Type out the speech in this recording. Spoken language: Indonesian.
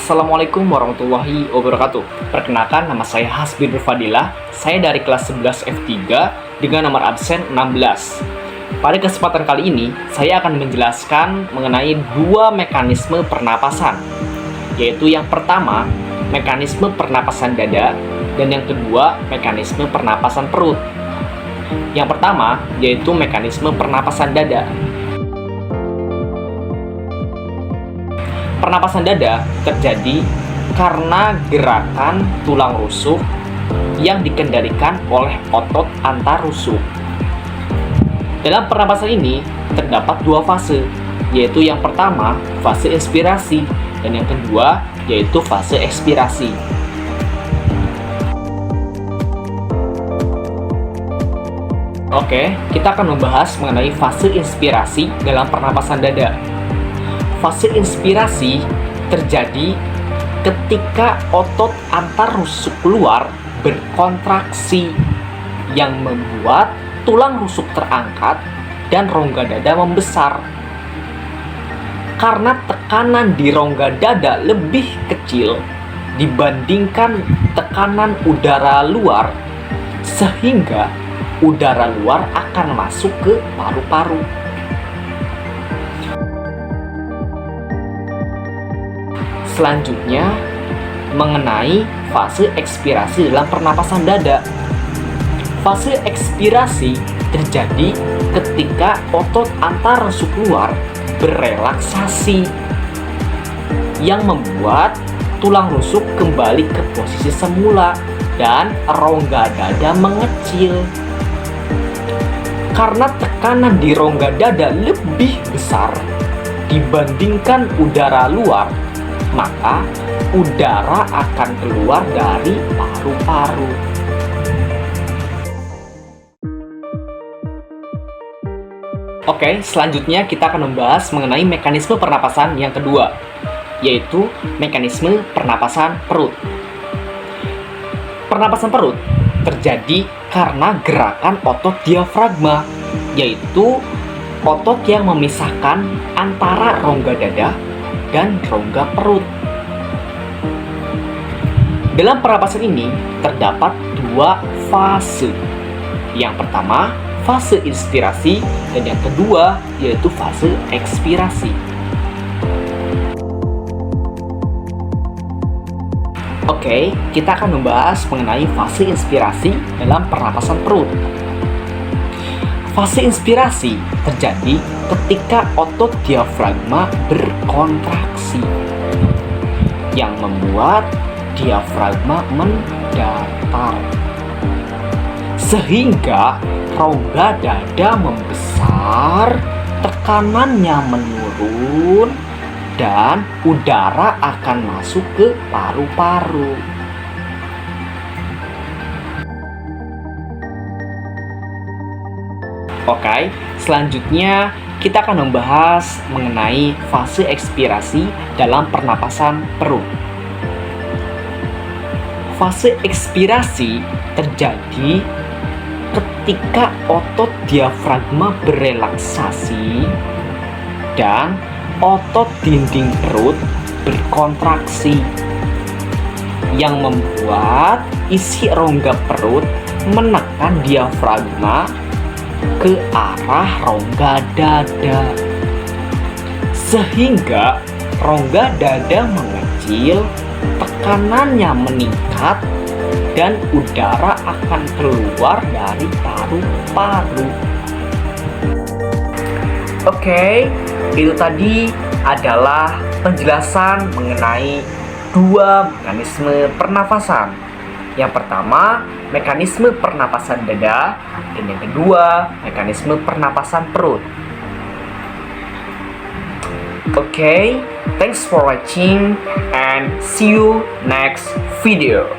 Assalamualaikum warahmatullahi wabarakatuh. Perkenalkan, nama saya Hasbi Nur Fadilah. Saya dari kelas 11 F3 dengan nomor absen 16. Pada kesempatan kali ini, saya akan menjelaskan mengenai dua mekanisme pernapasan, yaitu yang pertama, mekanisme pernapasan dada, dan yang kedua, mekanisme pernapasan perut. Yang pertama, yaitu mekanisme pernapasan dada. Pernapasan dada terjadi karena gerakan tulang rusuk yang dikendalikan oleh otot antar rusuk. Dalam pernapasan ini terdapat dua fase, yaitu yang pertama fase inspirasi dan yang kedua yaitu fase ekspirasi. Oke, kita akan membahas mengenai fase inspirasi dalam pernapasan dada. Fase inspirasi terjadi ketika otot antar rusuk luar berkontraksi yang membuat tulang rusuk terangkat dan rongga dada membesar. Karena tekanan di rongga dada lebih kecil dibandingkan tekanan udara luar, sehingga udara luar akan masuk ke paru-paru. Selanjutnya, mengenai fase ekspirasi dalam pernapasan dada. Fase ekspirasi terjadi ketika otot antar rusuk luar berelaksasi yang membuat tulang rusuk kembali ke posisi semula dan rongga dada mengecil. Karena tekanan di rongga dada lebih besar dibandingkan udara luar, maka udara akan keluar dari paru-paru. Oke, selanjutnya kita akan membahas mengenai mekanisme pernapasan yang kedua, yaitu mekanisme pernapasan perut. Pernapasan perut terjadi karena gerakan otot diafragma, yaitu otot yang memisahkan antara rongga dada dan rongga perut. Dalam pernapasan ini terdapat dua fase. Yang pertama, fase inspirasi, dan yang kedua yaitu fase ekspirasi. Oke, kita akan membahas mengenai fase inspirasi dalam pernapasan perut. Fase inspirasi terjadi ketika otot diafragma berkontraksi yang membuat diafragma mendatar, sehingga rongga dada membesar, tekanannya menurun, dan udara akan masuk ke paru-paru. Oke, selanjutnya kita akan membahas mengenai fase ekspirasi dalam pernapasan perut. Fase ekspirasi terjadi ketika otot diafragma berelaksasi dan otot dinding perut berkontraksi yang membuat isi rongga perut menekan diafragma ke arah rongga dada, sehingga rongga dada mengecil, tekanannya meningkat, dan udara akan keluar dari paru-paru. Oke, itu tadi adalah penjelasan mengenai dua mekanisme pernafasan. Yang pertama, mekanisme pernapasan dada, dan yang kedua, mekanisme pernapasan perut. Okay, thanks for watching and see you next video.